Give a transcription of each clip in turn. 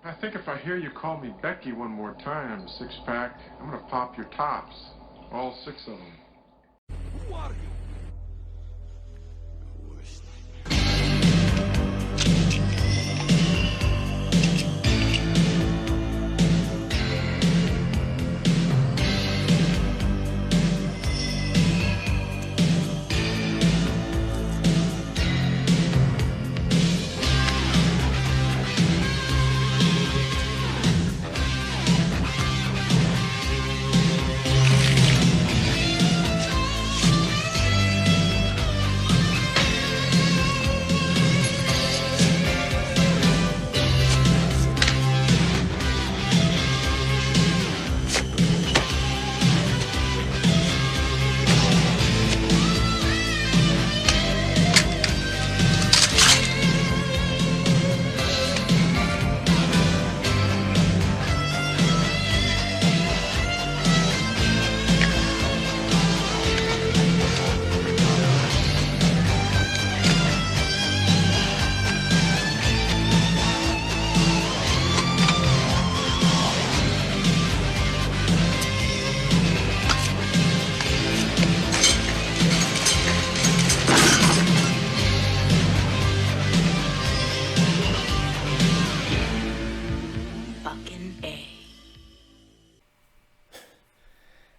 I think if I hear you call me Becky one more time, six-pack, I'm gonna pop your tops. All six of them. Who are you?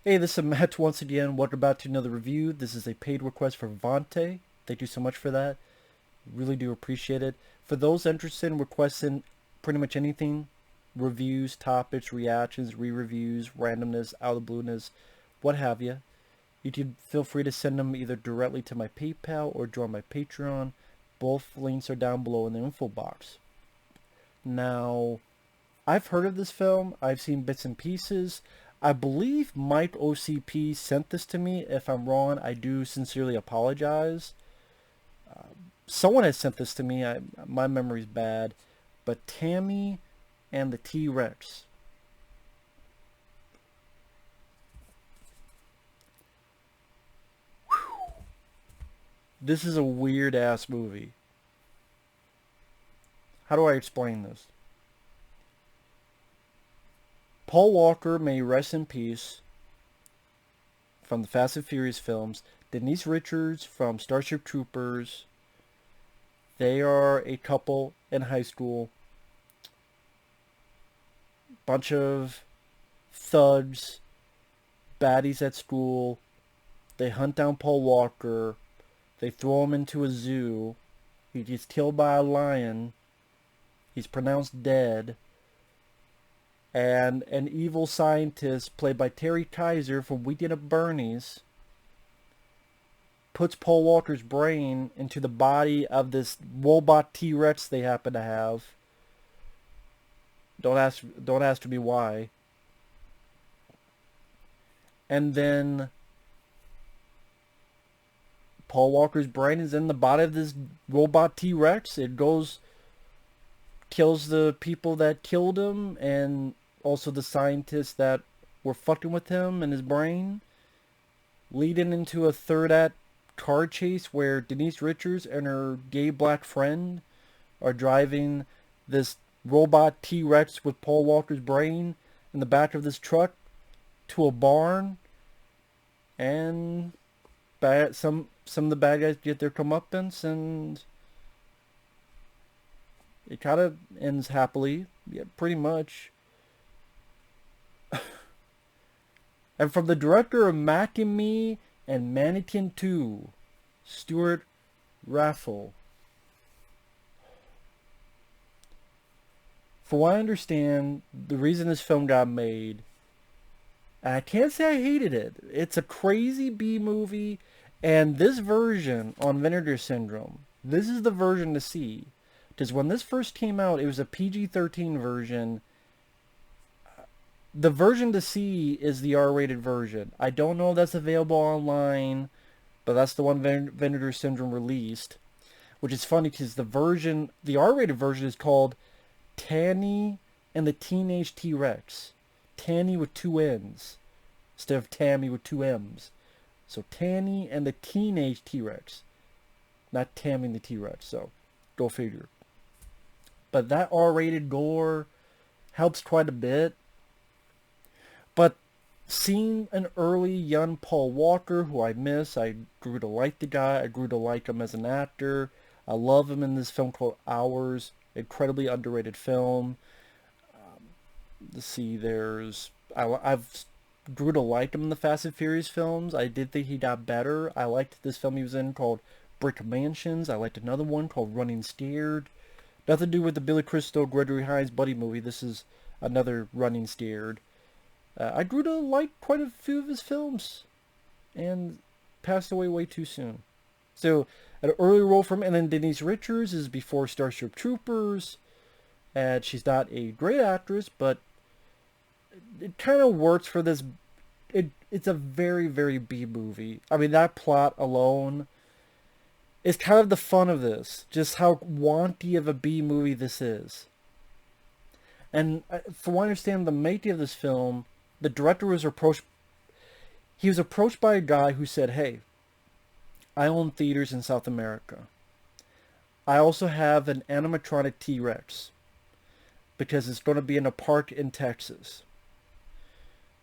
Hey, this is Matt once again. Welcome back to another review. This is a paid request for Vonte. Thank you so much for that. Really do appreciate it. For those interested in requesting pretty much anything, reviews, topics, reactions, re-reviews, randomness, out of the blueness, what have you, you can feel free to send them either directly to my PayPal or join my Patreon. Both links are down below in the info box. Now, I've heard of this film. I've seen bits and pieces. I believe Mike OCP sent this to me. If I'm wrong, I do sincerely apologize. Someone has sent this to me. My memory's bad. But Tammy and the T-Rex. This is a weird-ass movie. How do I explain this? Paul Walker, may rest in peace, from the Fast and Furious films. Denise Richards from Starship Troopers. They are a couple in high school. Bunch of thugs, baddies at school. They hunt down Paul Walker. They throw him into a zoo. He gets killed by a lion. He's pronounced dead. And an evil scientist played by Terry Kiser from Weekend at Bernie's puts Paul Walker's brain into the body of this robot T-Rex they happen to have. Don't ask me why. And then Paul Walker's brain is in the body of this robot T-Rex. It goes, kills the people that killed him, and also the scientists that were fucking with him and his brain, leading into a third act car chase where Denise Richards and her gay black friend are driving this robot T-Rex with Paul Walker's brain in the back of this truck to a barn, and some of the bad guys get their comeuppance, and it kind of ends happily. Yeah, pretty much. And from the director of Mac and Me and Mannequin 2, Stewart Raffill. For what I understand, the reason this film got made, and I can't say I hated it. It's a crazy B movie, and this version on Vinegar Syndrome, this is the version to see. Because when this first came out, it was a PG-13 version. The version to see is the R-rated version. I don't know if that's available online, but that's the one Vinegar Syndrome released. Which is funny because the R-rated version is called Tammy and the Teenage T-Rex. Tanny with two N's instead of Tammy with two M's. So Tanny and the Teenage T-Rex. Not Tammy and the T-Rex, so go figure. But that R-rated gore, helps quite a bit. But seeing an early young Paul Walker, who I miss, I grew to like the guy. I grew to like him as an actor. I love him in this film called Hours. Incredibly underrated film. Let's see, I've grew to like him in the Fast and Furious films. I did think he got better. I liked this film he was in called Brick Mansions. I liked another one called Running Scared. Nothing to do with the Billy Crystal, Gregory Hines buddy movie. This is another Running Scared. I grew to like quite a few of his films, and passed away way too soon. So, an early role from, and then Denise Richards is before Starship Troopers, and she's not a great actress, but it kind of works for this. It's a very, very B movie. I mean, that plot alone is kind of the fun of this, just how wanty of a B movie this is. And from what I understand, the making of this film, the director was approached. He was approached by a guy who said, "Hey, I own theaters in South America. I also have an animatronic T-Rex because it's going to be in a park in Texas.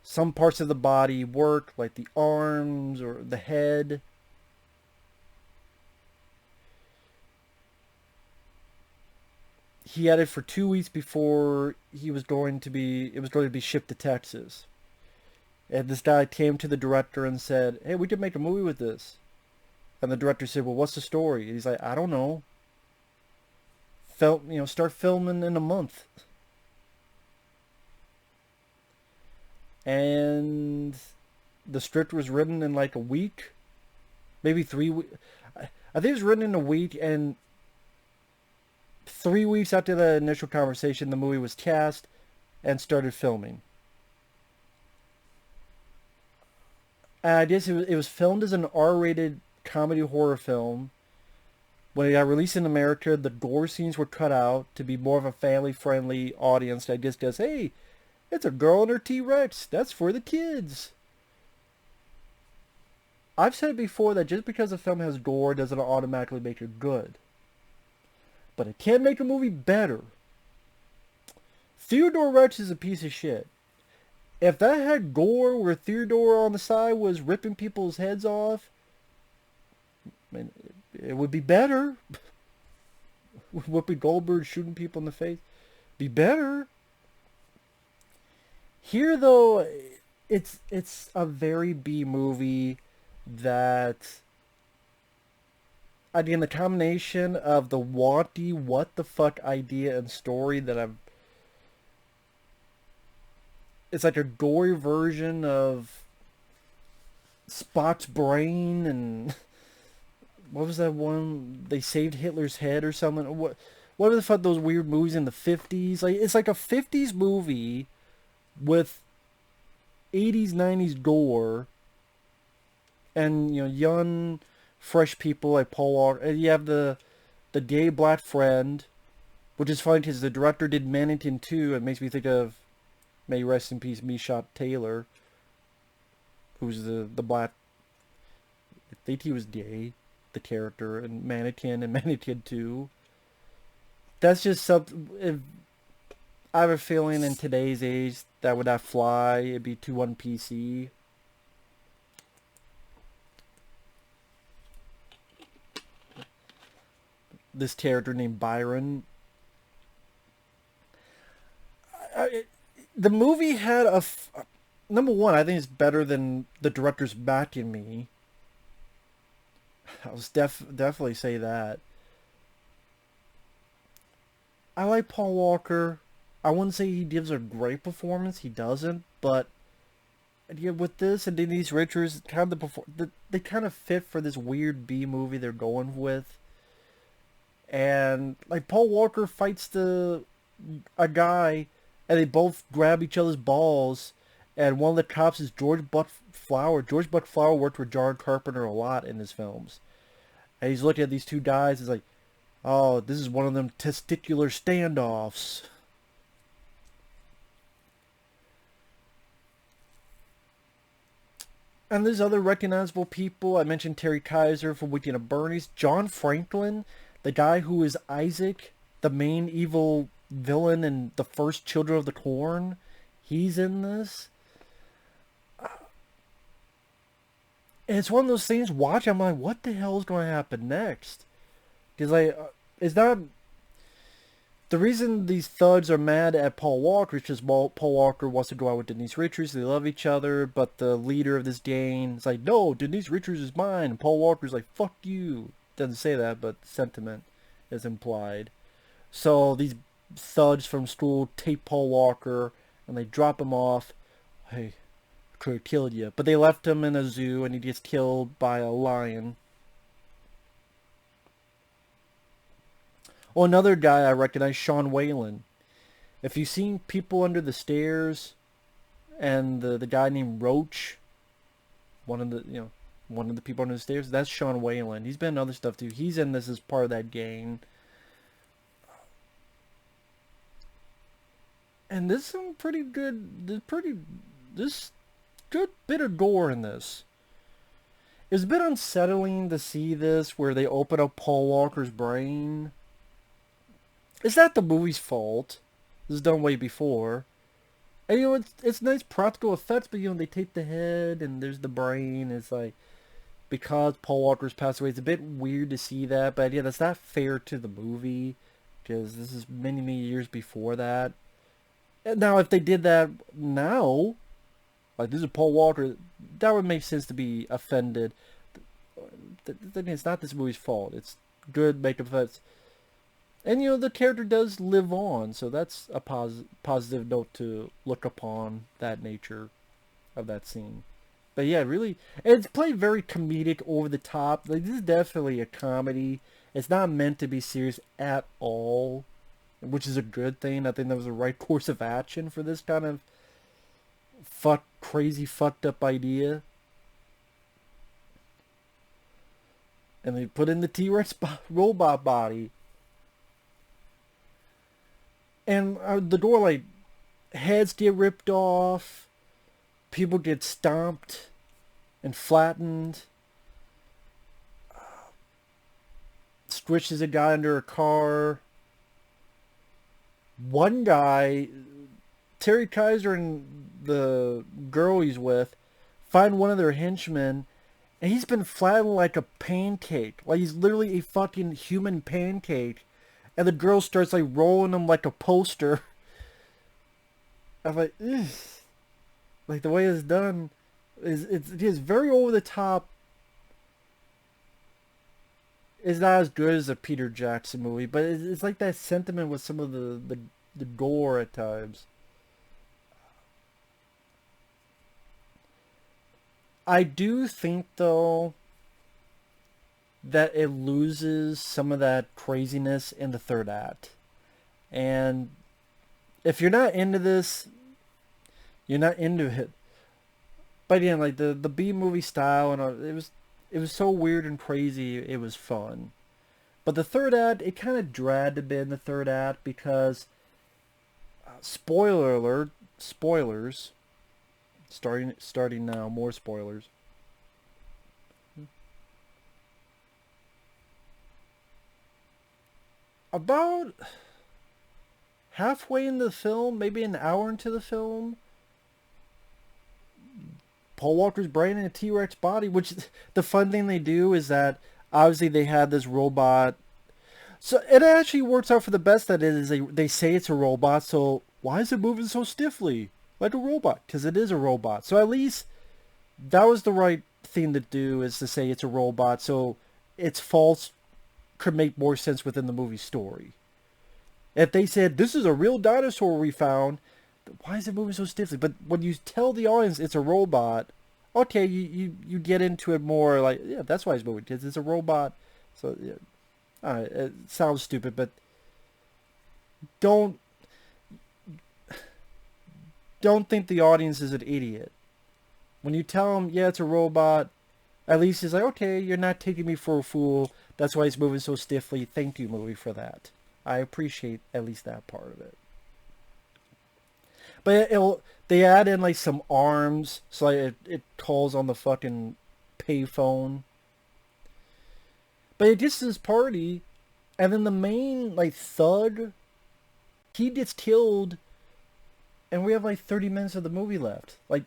Some parts of the body work, like the arms or the head. He had it for 2 weeks before it was going to be shipped to Texas. And this guy came to the director and said, "Hey, we could make a movie with this." And the director said, "Well, what's the story?" And he's like, "I don't know. Start filming in a month." And the script was written in like a week, maybe 3 weeks. I think it was written in a week, and 3 weeks after the initial conversation, the movie was cast and started filming. And I guess it was filmed as an R-rated comedy horror film. When it got released in America, the gore scenes were cut out to be more of a family-friendly audience that just goes, "Hey, it's a girl and her T-Rex. That's for the kids." I've said it before that just because a film has gore doesn't automatically make it good. But it can make a movie better. Theodore Rex is a piece of shit. If that had gore where Theodore on the side was ripping people's heads off, I mean, it would be better. Whoopi Goldberg shooting people in the face. Be better. Here, though, it's a very B movie that, again, the combination of the wanty, what the fuck idea and story that it's like a gory version of Spock's brain, and what was that one? They saved Hitler's head or something. What the fuck, those weird movies in the 50s? Like, it's like a 50s movie with 80s, 90s gore, and young, fresh people like Paul Walker. And you have the gay black friend, which is funny because the director did Mannequin 2. It makes me think of, may rest in peace, Meshach Taylor, who's the black. I think he was gay, the character in Mannequin and Mannequin 2. That's just something. I have a feeling in today's age that would not fly. It'd be too un-PC. This character named Byron. The movie had number one, I think it's better than the director's Back in Me. I'll definitely say that. I like Paul Walker. I wouldn't say he gives a great performance. He doesn't. But yeah, with this and Denise Richards, they kind of fit for this weird B movie they're going with. And like Paul Walker fights a guy, and they both grab each other's balls. And one of the cops is George Buck Flower. George Buck Flower worked with John Carpenter a lot in his films. And he's looking at these two guys. He's like, "Oh, this is one of them testicular standoffs." And there's other recognizable people. I mentioned Terry Kiser from Weekend at Bernie's. John Franklin, the guy who is Isaac, the main evil villain in the first Children of the Corn. He's in this. And it's one of those things, watch, I'm like, what the hell is going to happen next? Because, like, it's not... The reason these thugs are mad at Paul Walker is because Paul Walker wants to go out with Denise Richards. They love each other, but the leader of this gang is like, no, Denise Richards is mine. And Paul Walker's like, fuck you. Doesn't say that, but sentiment is implied. So these thugs from school take Paul Walker and they drop him off. Hey, could have killed you. But they left him in a zoo and he gets killed by a lion. Oh, another guy I recognize, Sean Whalen. If you've seen People Under the Stairs and the guy named Roach, one of the people under the stairs, that's Sean Whalen. He's been in other stuff too. He's in this as part of that gang. And there's some pretty good, this good bit of gore in this. It's a bit unsettling to see this where they open up Paul Walker's brain. It's not the movie's fault. This was done way before. And, it's nice practical effects, but, they take the head and there's the brain. It's like, because Paul Walker's passed away, it's a bit weird to see that. But, yeah, that's not fair to the movie, because this is many, many years before that. And now, if they did that now, like, this is Paul Walker, that would make sense to be offended. It's not this movie's fault. It's good makeup effects. And, the character does live on, so that's a positive note to look upon, that nature of that scene. But yeah, really, it's played very comedic, over the top. Like, this is definitely a comedy. It's not meant to be serious at all, which is a good thing. I think that was the right course of action for this kind of crazy, fucked up idea. And they put in the T-Rex robot body. And the door, like, heads get ripped off, people get stomped and flattened. Squishes a guy under a car. One guy, Terry Kiser and the girl he's with, find one of their henchmen, and he's been flattened like a pancake. Like, he's literally a fucking human pancake. And the girl starts, like, rolling him like a poster. I'm like, ugh. Like, the way it's done it is very over the top. It's not as good as a Peter Jackson movie, but it's like that sentiment with some of the gore at times. I do think, though, that it loses some of that craziness in the third act. And if you're not into this, you're not into it. But again, like, the B-movie style, and it was so weird and crazy, it was fun. But the third act, it kind of dragged a bit in the third act, because, spoiler alert, spoilers, starting now, more spoilers. About halfway into the film, maybe an hour into the film, Paul Walker's brain in a T-Rex body, which the fun thing they do is that obviously they had this robot. So it actually works out for the best that it is. They say it's a robot, so why is it moving so stiffly like a robot? Because it is a robot. So at least that was the right thing to do, is to say it's a robot, so its faults could make more sense within the movie story. If they said, this is a real dinosaur we found, why is it moving so stiffly? But when you tell the audience it's a robot, okay, you get into it more, like, yeah, that's why it's moving, because it's a robot. So, yeah, it sounds stupid, but don't think the audience is an idiot. When you tell them, yeah, it's a robot, at least it's like, okay, you're not taking me for a fool. That's why it's moving so stiffly. Thank you, movie, for that. I appreciate at least that part of it. But they add in, like, some arms, so like it calls on the fucking payphone. But it gets to this party, and then the main, like, thug he gets killed, and we have like 30 minutes of the movie left. Like,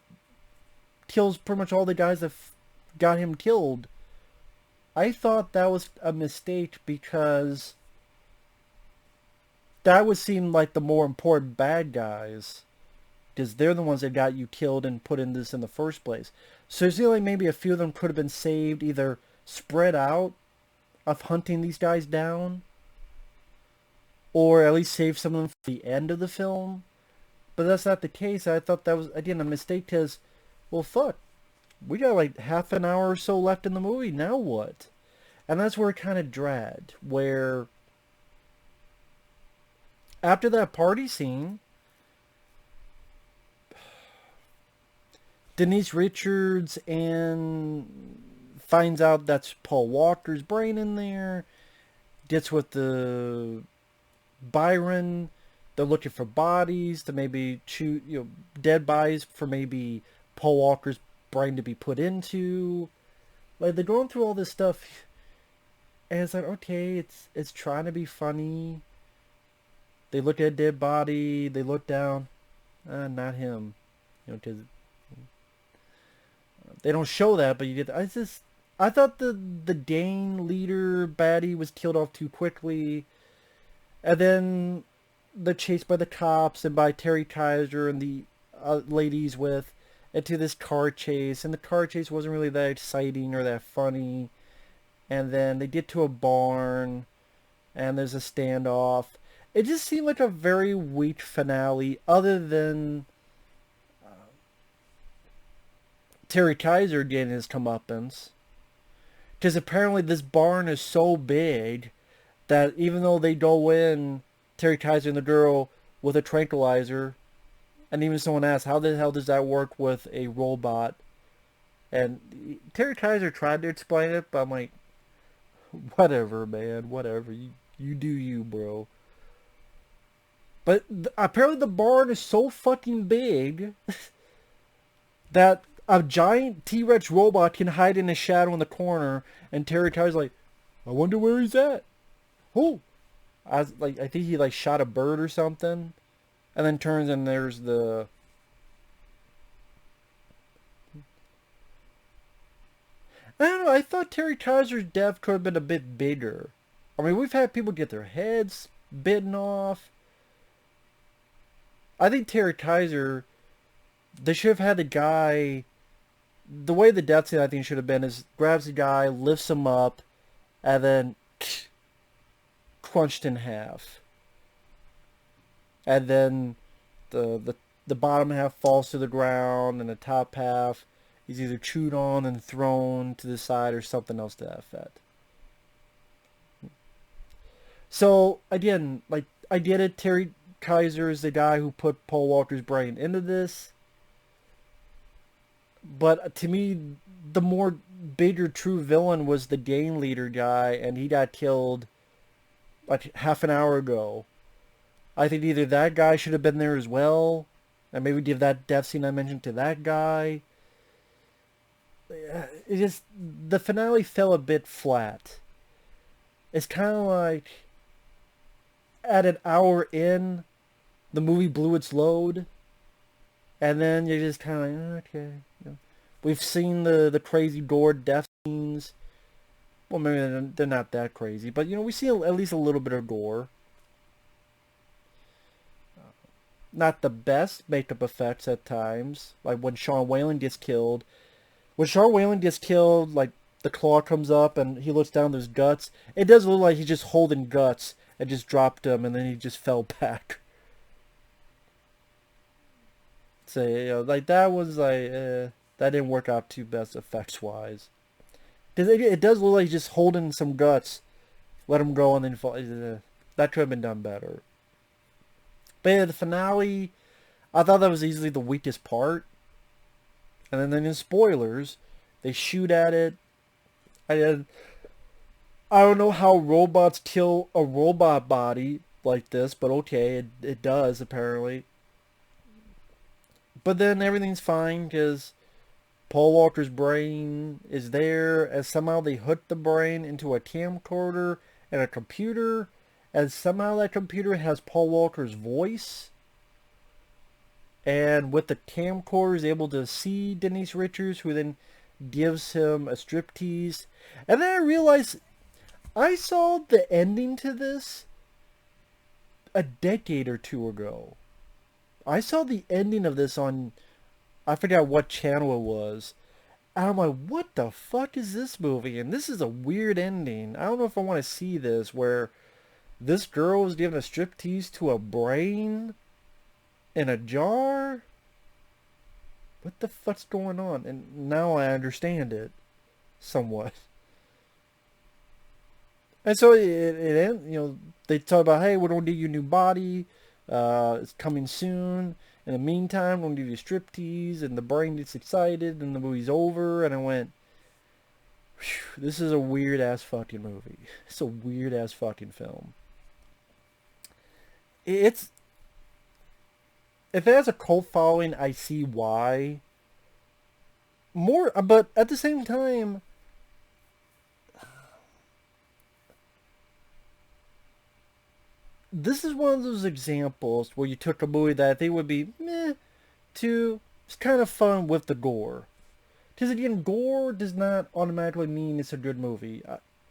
kills pretty much all the guys that got him killed. I thought that was a mistake because that would seem like the more important bad guys, because they're the ones that got you killed and put in this in the first place. So it seems like maybe a few of them could have been saved, either spread out of hunting these guys down, or at least save some of them for the end of the film. But that's not the case. I thought that was, again, a mistake because, well, fuck, we got like half an hour or so left in the movie. Now what? And that's where it kind of dragged, where after that party scene, Denise Richards and finds out that's Paul Walker's brain in there, gets with the Byron. They're looking for bodies to maybe shoot, dead bodies for maybe Paul Walker's brain to be put into. Like, they're going through all this stuff, and it's like, okay, it's trying to be funny. They look at a dead body, they look down, not him, because they don't show that, but you get. I thought the Dane leader baddie was killed off too quickly, and then the chase by the cops and by Terry Kiser and the ladies with into this car chase, and the car chase wasn't really that exciting or that funny. And then they get to a barn, and there's a standoff. It just seemed like a very weak finale, other than Terry Kiser getting his comeuppance. Because apparently this barn is so big that even though they go in, Terry Kiser and the girl, with a tranquilizer, and even someone asked, how the hell does that work with a robot? And Terry Kiser tried to explain it, but I'm like, whatever, man, whatever. You do you, bro. But apparently the barn is so fucking big that a giant T-Rex robot can hide in a shadow in the corner, and Terry Kiser's like, I wonder where he's at. Oh, I think he like shot a bird or something, and then turns and there's the. I don't know. I thought Terry Kiser's death could have been a bit bigger. I mean, we've had people get their heads bitten off. I think Terry Kiser, they should have had the guy. The way the death scene I think should have been is grabs the guy, lifts him up, and then crunched in half. And then the bottom half falls to the ground, and the top half is either chewed on and thrown to the side or something else to that effect. So again, like, I get it, Terry Kiser is the guy who put Paul Walker's brain into this. But to me, the more bigger true villain was the gang leader guy, and he got killed like half an hour ago. I think either that guy should have been there as well, and maybe give that death scene I mentioned to that guy. It just, the finale fell a bit flat. It's kind of like at an hour in, the movie blew its load, and then you're just kind of like, okay. We've seen the crazy gore death scenes. Well, maybe they're not that crazy, but we see at least a little bit of gore. Not the best makeup effects at times, like when Sean Whalen gets killed. When Sean Whalen gets killed, like the claw comes up and he looks down, there's guts. It does look like he's just holding guts and just dropped him, and then he just fell back. So like that was like. That didn't work out too best effects-wise. Because it does look like he's just holding some guts. Let him go and then fall. That could have been done better. But yeah, the finale, I thought that was easily the weakest part. And then in spoilers, they shoot at it. I don't know how robots kill a robot body like this, but okay, it does apparently. But then everything's fine because Paul Walker's brain is there, and somehow they hooked the brain into a camcorder and a computer, and somehow that computer has Paul Walker's voice, and with the camcorder is able to see Denise Richards, who then gives him a striptease. And then I realized I saw the ending to this a decade or two ago. I saw the ending of this on, I forgot what channel it was. And I'm like, what the fuck is this movie? And this is a weird ending. I don't know if I want to see this, where this girl was giving a striptease to a brain in a jar. What the fuck's going on? And now I understand it somewhat. And so they talk about, hey, we're going to give you a new body. It's coming soon. In the meantime, we're going to give you a striptease. And the brain gets excited. And the movie's over. And I went, this is a weird-ass fucking movie. It's a weird-ass fucking film. If it has a cult following, I see why. But at the same time, this is one of those examples where you took a movie that they would be meh to it's kind of fun with the gore. Because again, gore does not automatically mean it's a good movie.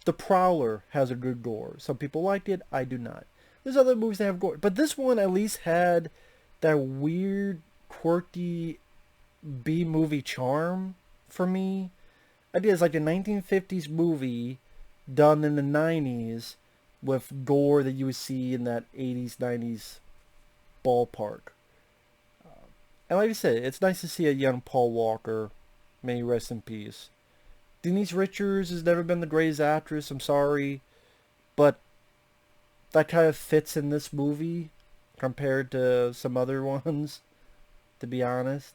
The Prowler has a good gore. Some people liked it, I do not. There's other movies that have gore. But this one at least had that weird, quirky B-movie charm for me. It's like a 1950s movie done in the 90s with gore that you would see in that 80s, 90s ballpark. And like I said, it's nice to see a young Paul Walker. May he rest in peace. Denise Richards has never been the greatest actress, I'm sorry. But that kind of fits in this movie compared to some other ones, to be honest.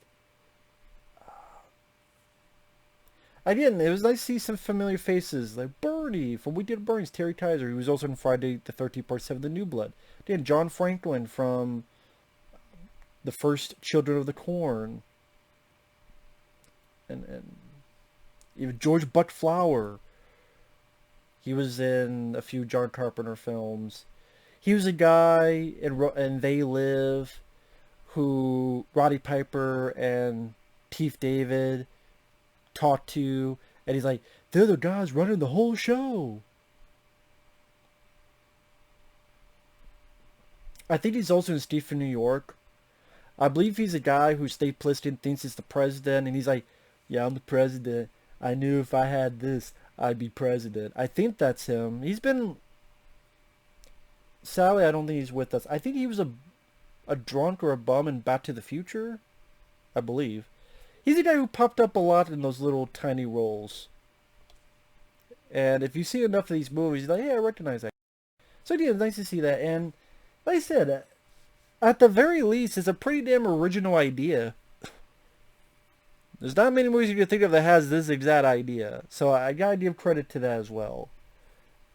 Again, it was nice to see some familiar faces, like Bernie from Weekend at Bernie's, Terry Kiser, who was also in Friday the 13th Part 7, The New Blood. Again, John Franklin from the first Children of the Corn. And even George Buck Flower. He was in a few John Carpenter films. He was a guy in They Live who Roddy Piper and Keith David talked to, and he's like, they're the guys running the whole show. I think he's also in Stephen, New York. I believe he's a guy who State Pliskett thinks is the president, and he's like, yeah, I'm the president. I knew if I had this, I'd be president. I think that's him. He's been... Sadly, I don't think he's with us. I think he was a drunk or a bum in Back to the Future, I believe. He's a guy who popped up a lot in those little tiny roles. And if you see enough of these movies, you're like, hey, I recognize that. So yeah, it's nice to see that. And like I said, at the very least, it's a pretty damn original idea. There's not many movies you can think of that has this exact idea. So I gotta give credit to that as well.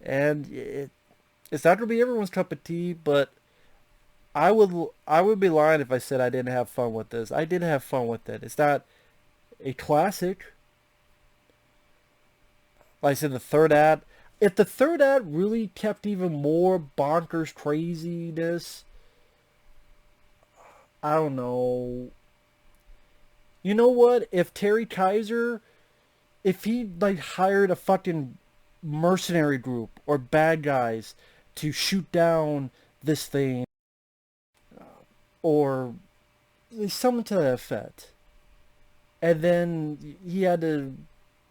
And it's not gonna be everyone's cup of tea, but I would be lying if I said I didn't have fun with this. I did have fun with it. It's not a classic. Like I said, the third act. If the third act really kept even more bonkers craziness, I don't know. You know what? If Terry Kiser, if he like hired a fucking mercenary group or bad guys to shoot down this thing, or something to that effect, and then he had to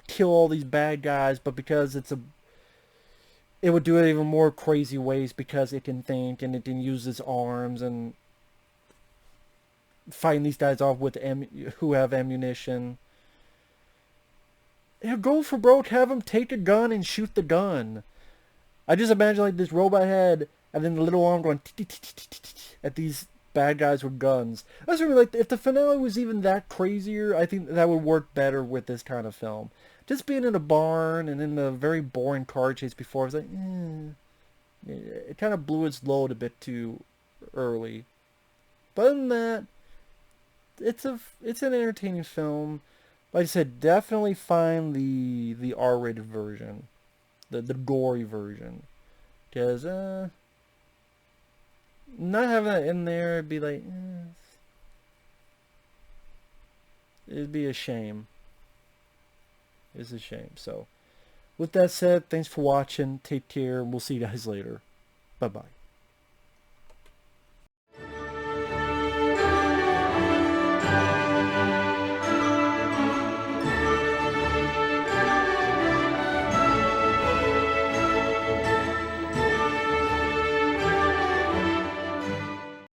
kill all these bad guys, but because it would do it even more crazy ways because it can think and it can use its arms and fighting these guys off with who have ammunition. Yeah, go for broke, have them take a gun and shoot the gun. I just imagine like this robot head and then the little arm going at these bad guys with guns. I was really like, if the finale was even that crazier, I think that would work better with this kind of film. Just being in a barn and in a very boring car chase before, I was like, it kind of blew its load a bit too early. But other than that, it's an entertaining film. Like I said, definitely find the R-rated version, the gory version, because Not having that in there, it'd be like, it'd be a shame. It's a shame. So, with that said, thanks for watching. Take care. We'll see you guys later. Bye-bye.